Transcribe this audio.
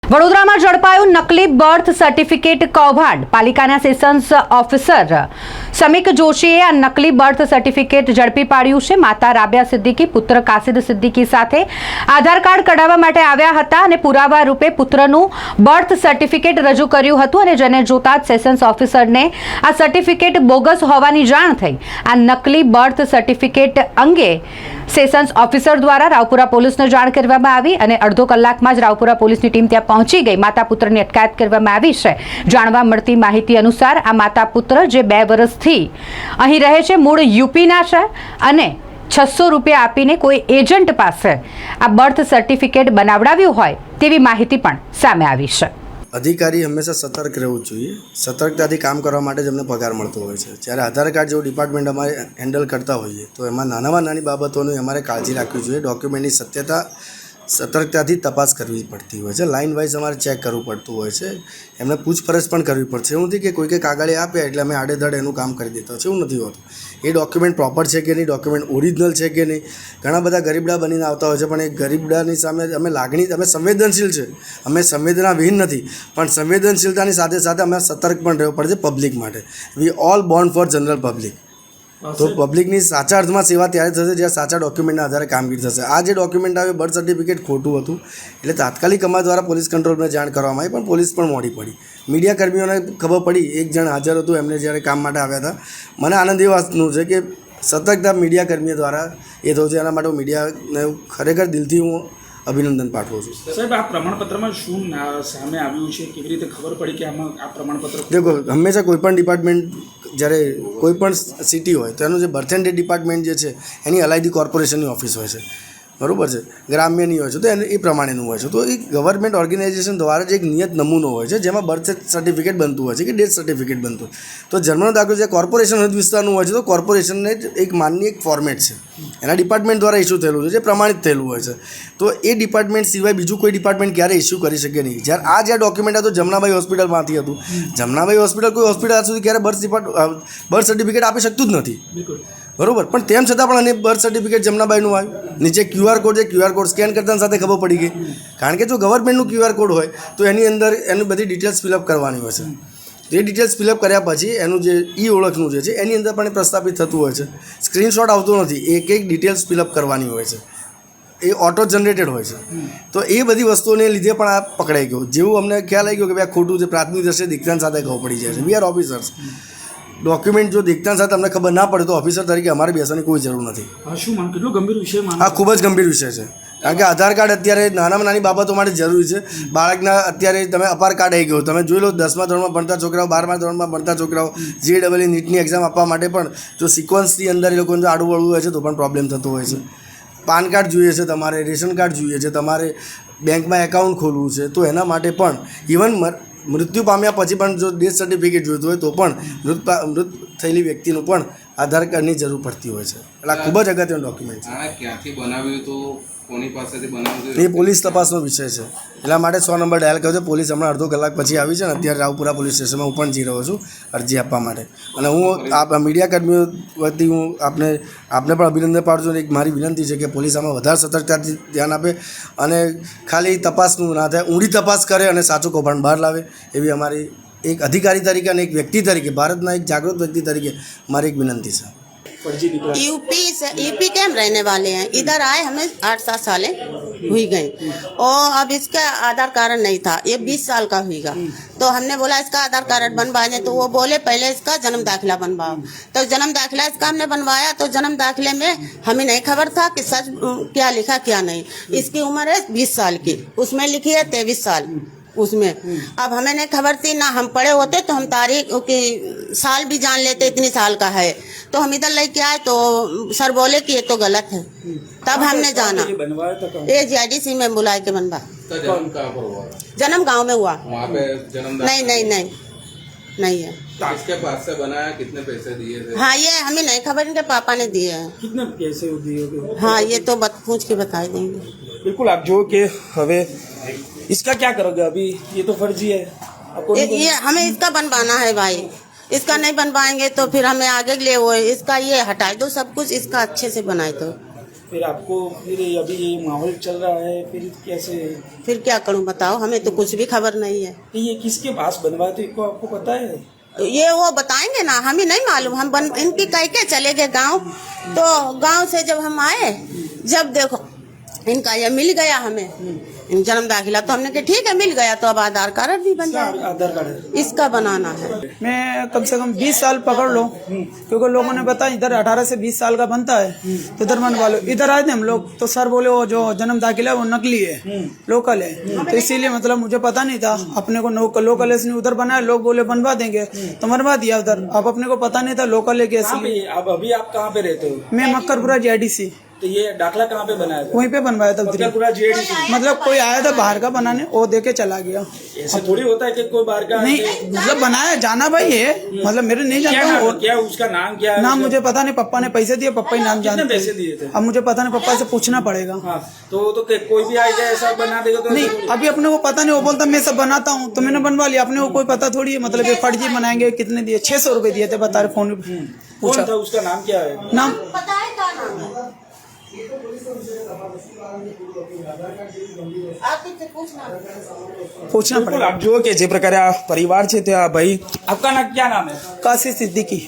વડોદરામાં ઝડપાયું નકલી birth certificate કૌભાંડ। પાલિકાના સેશન્સ ઓફિસર સમીક જોશીએ આ નકલી બર્થ સર્ટિફિકેટ ઝડપી પાડ્યું છે। માતા રાબિયા સિદ્દીકી પુત્ર કાસિદ સિદ્દીકી સાથે આધાર કાર્ડ કઢાવવા માટે આવ્યા હતા અને પુરાવા રૂપે પુત્રનું બર્થ સર્ટિફિકેટ રજૂ કર્યું હતું અને જેને જોતા જ સેશન્સ ઓફિસરને આ સર્ટિફિકેટ બોગસ હોવાની જાણ થઈ। આ નકલી બર્થ સર્ટિફિકેટ અંગે સેશન્સ ઓફિસર દ્વારા રાવપુરા પોલીસને જાણ કરવામાં આવી અને અડધો કલાકમાં જ રાવપુરા પોલીસની ટીમ ત્યાં પહોંચી ગઈ। માતા પુત્રની અટકાયત કરવામાં આવી છે। જાણવા મળતી માહિતી અનુસાર આ માતા પુત્ર જે 2 વર્ષથી અહીં રહે છે, મૂળ યુપીના છે અને 600 રૂપિયા આપીને કોઈ એજન્ટ પાસે આ બર્થ સર્ટિફિકેટ બનાવડાવ્યું હોય તેવી માહિતી પણ સામે આવી છે। અધિકારી હંમેશા સતર્ક રહેવું જોઈએ। સતર્કતાથી કામ કરવા માટે જ અમને પગાર મળતો હોય છે। જ્યારે આધાર કાર્ડ જેવું ડિપાર્ટમેન્ટ અમારે હેન્ડલ કરતા હોઈએ તો એમાં નાનામાં નાની બાબતોની અમારે કાળજી રાખવી જોઈએ। ડોક્યુમેન્ટની સત્યતા સતર્કતાથી તપાસ કરવી પડતી હોય છે। લાઇન વાઇઝ અમારે ચેક કરવું પડતું હોય છે। એમને પૂછપરછ પણ કરવી પડશે। એવું નથી કે કોઈકે કાગળે આપ્યા એટલે અમે આડેધડ એનું કામ કરી દેતા છે, એવું નથી હોતું। એ ડોક્યુમેન્ટ પ્રોપર છે કે નહીં, ડોક્યુમેન્ટ ઓરિજિનલ છે કે નહીં। ઘણા બધા ગરીબડા બનીને આવતા હોય છે, પણ એ ગરીબડાની સામે અમે સંવેદનશીલ છે, અમે સંવેદનાવિહીન નથી, પણ સંવેદનશીલતાની સાથે સાથે અમે સતર્ક પણ રહેવું પડે છે પબ્લિક માટે। We all Born for general public. તો પબ્લિકની સાચા અર્થમાં સેવા ત્યારે થશે જ્યારે સાચા ડોક્યુમેન્ટના આધારે કામગીરી થશે। આ જે ડોક્યુમેન્ટ આવે બર્થ સર્ટિફિકેટ ખોટું હતું એટલે તાત્કાલિક અમારા દ્વારા પોલીસ કંટ્રોલને જાણ કરવામાં આવી, પણ પોલીસ પણ મોડી પડી। મીડિયા કર્મીઓને ખબર પડી, એક જણ હાજર હતું, એમને જ્યારે કામ માટે આવ્યા હતા। મને આનંદ એ વાતનું છે કે સતર્કતા મીડિયા કર્મીઓ દ્વારા એ થયું છે, એના માટે હું મીડિયાને ખરેખર દિલથી હું અભિનંદન પાઠવું છું। સાહેબ, આ પ્રમાણપત્રમાં શું સામે આવ્યું છે, કેવી રીતે ખબર પડી કે આમાં આ પ્રમાણપત્ર? દેખો, હંમેશા કોઈપણ ડિપાર્ટમેન્ટ જ્યારે કોઈ પણ સિટી હોય તો એનું જે બર્થ એન્ડ ડેથ ડિપાર્ટમેન્ટ જે છે એની અલાયદી કોર્પોરેશનની ઓફિસ હોય છે, બરાબર છે, ગ્રામ્યની હોય છે, તો એને એ પ્રમાણેનું હોય છે। તો એ ગવર્મેન્ટ ઓર્ગેનાઇઝેશન દ્વારા જ એક નિયત નમૂનો હોય છે જેમાં બર્થ સર્ટિફિકેટ બનતું હોય છે કે ડેથ સર્ટિફિકેટ બનતું હોય। તો જન્મનો દાખલો જે કોર્પોરેશન હદ વિસ્તારનું હોય છે તો કોર્પોરેશનને એક માનની એક ફોર્મેટ છે, એના ડિપાર્ટમેન્ટ દ્વારા ઇસ્યુ થયેલું છે, જે પ્રમાણિત થયેલું હોય છે। તો એ ડિપાર્ટમેન્ટ સિવાય બીજું કોઈ ડિપાર્ટમેન્ટ ક્યારે ઇસ્યુ કરી શકે નહીં। જ્યારે આ ડોક્યુમેન્ટ હતું જમનાબાઈ હોસ્પિટલમાંથી હતું। જમનાબાઈ હોસ્પિટલ કોઈ હોસ્પિટલ આજ સુધી ક્યારે બર્થ સર્ટિફિકેટ આપી શકતું જ નથી, બરાબર, પણ તેમ છતાં પણ અને બર્થ સર્ટિફિકેટ જમનાબાઈનું આવ્યું। નીચે QR કોડ છે, QR કોડ સ્કેન કરતા સાથે ખબર પડી ગઈ, કારણ કે જો ગવર્મેન્ટનું QR કોડ હોય તો એની અંદર એની બધી ડિટેલ્સ ફિલઅપ કરવાની હોય છે। એ ડિટેલ્સ ફિલઅપ કર્યા પછી એનું જે ઓળખનું જે છે એની અંદર પણ એ પ્રસ્થાપિત થતું હોય છે। સ્ક્રીનશોટ આવતો નથી, એક ડિટેલ્સ ફિલઅપ કરવાની હોય છે, એ ઓટો જનરેટેડ હોય છે। તો એ બધી વસ્તુઓને લીધે પણ આ પકડાઈ ગયો। જેવું અમને ખ્યાલ આવી ગયો કે ભાઈ આ ખોટું છે, પ્રાથમિક દ્રષ્ટિએ દીકતાન સાથે ખબર પડી જાય છે। We are officers. ડોક્યુમેન્ટ જો દીકતાન સાથે અમને ખબર ના પડે તો ઓફિસર તરીકે અમારે બેસવાની કોઈ જરૂર નથી। શું માન કેટલો ગંભીર વિષય માન? આ ખૂબ જ ગંભીર વિષય છે, કારણ કે આધાર કાર્ડ અત્યારે નાનામાં નાની બાબતો માટે જરૂરી છે। બાળકના અત્યારે તમે અપાર કાર્ડ આવી ગયો, તમે જોઈ લો 10મા ધોરણમાં ભણતા છોકરાઓ, 12મા ધોરણમાં ભણતા છોકરાઓ JEE નીટની એક્ઝામ આપવા માટે પણ જો સિક્વન્સની અંદર એ લોકોને જો આડું વળવું હોય છે તો પણ પ્રોબ્લેમ થતો હોય છે। પાન કાર્ડ જોઈએ છે, તમારે રેશન કાર્ડ જોઈએ છે, તમારે બેંકમાં એકાઉન્ટ ખોલવું છે, તો એના માટે પણ ઇવન મૃત્યુ પામ્યા પછી પણ જો ડેથ સર્ટિફિકેટ જોઈતું હોય તો પણ મૃત થયેલી વ્યક્તિનું પણ આધાર કાર્ડની જરૂર પડતી હોય છે। એટલે આ ખૂબ જ અગત્યનું ડોક્યુમેન્ટ છે। ક્યાંથી બનાવ્યું તો કોની પાસેથી બનાવ્યું એ પોલીસ તપાસનો વિષય છે, એટલા માટે 100 નંબર ડાયલ કર્યો છે। પોલીસ હમણાં અડધો કલાક પછી આવી છે ને અત્યારે રાવપુરા પોલીસ સ્ટેશનમાં હું પણ જઈ રહ્યો છું અરજી આપવા માટે। અને હું આ મીડિયા કર્મીઓ વતી હું આપને પણ અભિનંદન પાડું છું। એક મારી વિનંતી છે કે પોલીસ આમાં વધારે સતર્કતાથી ધ્યાન આપે અને ખાલી તપાસનું ના થાય, ઊંડી તપાસ કરે અને સાચું કૌભાંડ બહાર લાવે, એવી અમારી એક અધિકારી તરીકે અને એક વ્યક્તિ તરીકે, ભારતના એક જાગૃત વ્યક્તિ તરીકે મારી એક વિનંતી છે। यूपी के हम रहने वाले हैं, इधर आए हमें 8-7 साल हुई गई और अब इसका आधार कार्ड नहीं था, ये 20 साल का हुईगा। तो हमने बोला इसका आधार कार्ड बनवाने, तो वो बोले पहले इसका जन्म दाखिला बनवाओ। तो जन्म दाखिला इसका हमने बनवाया, तो जन्म दाखिले में हमें नहीं खबर था कि सच क्या लिखा क्या नहीं। इसकी उम्र है 20 साल की, उसमें लिखी है 23 साल उसमें। अब हमें नहीं खबर थी ना, हम पढ़े होते तो हम तारीख की साल भी जान लेते, इतनी साल का है। तो हम इधर लेके आए तो सर बोले कि ये तो गलत है, तब हमने जाना ये JIDC में बुलाए के बनवा। जन्म गांव में हुआ, वहाँ पे जन्म नहीं है। किसके पास से बनाया, कितने पैसे दिए थे? हाँ, ये हमें नहीं खबर, इनके पापा ने दिए हैं। कितने पैसे दिए? हाँ, ये तो पूछ के बता देंगे। बिल्कुल, आप जो के हवे इसका क्या करोगे? अभी ये तो फर्जी है आपको। ये हमें इसका बनवाना है भाई, इसका नहीं बनवाएंगे तो फिर हमें आगे के लिए वो इसका ये हटाए दो सब कुछ, इसका अच्छे से बनाए दो। फिर आपको फिर अभी ये माहौल चल रहा है, फिर कैसे? फिर क्या करूं बताओ, हमें तो कुछ भी खबर नहीं है। ये किसके पास बनवाए थे, इनको आपको पता है? ये वो बताएंगे ना, हमें नहीं मालूम। हम इनकी कह के चले गए गांव, तो गांव से जब हम आए, जब देखो इनका ये मिल गया हमें जन्म दाखिला, तो हमने कहा ठीक है मिल गया, तो अब आधार कार्ड भी बन जाएगा। आधार कार्ड इसका बनाना है। मैं कम से कम 20 साल पकड़ लो, क्योंकि लोगों ने बताया इधर 18 से 20 साल का बनता है, तो इधर बनवा लो। इधर आए थे हम लोग, तो सर बोले वो जो जन्म दाखिला है वो नकली है, लोकल है, तो इसीलिए मतलब मुझे पता नहीं था। अपने को लोकल है उधर बनाया, लोग बोले बनवा देंगे, तो बनवा दिया उधर। अब अपने को पता नहीं था लोकल है कैसे। अब अभी आप कहाँ पे रहते हो? मैं मक्करपुरा JDC, तो ये दाखला कहाँ पे बनाया था? वहीं पे बनवाया था। मक्करपुरा JDC। मतलब कोई आया था बाहर का बनाने, वो दे के चला गया। ऐसे थोड़ी होता है कि कोई बाहर का नहीं, मतलब बनाया जाना भाई है, मतलब मेरे नहीं क्या जानता नाम, हूँ। क्या उसका नाम क्या है? नाम मुझे पता नहीं, पापा ने पैसे दिए, पापा ही नाम कितने जानते पैसे हैं। दिए थे? अब मुझे पता नहीं, पापा से पूछना पड़ेगा। हाँ, तो कोई भी आएगा ऐसा बना देगा तो नहीं, अभी अपने को पता नहीं। वो बोलता मैं सब बनाता हूँ, तो मैंने बनवा लिया। अपने को कोई पता थोड़ी है, मतलब ये फर्जी बनाएंगे। कितने दिए? 600 रुपए दिए थे, बता रहे फोन पे कौन पूछा। था, उसका नाम क्या है? नाम पता है क्या नाम है? पूछना बिल्कुल, पड़ेगा। आप जो કે જે પ્રકારે આ પરિવાર છે તે આ ભાઈ, આપકા નામ क्या नाम है? काशी सिद्दीकी।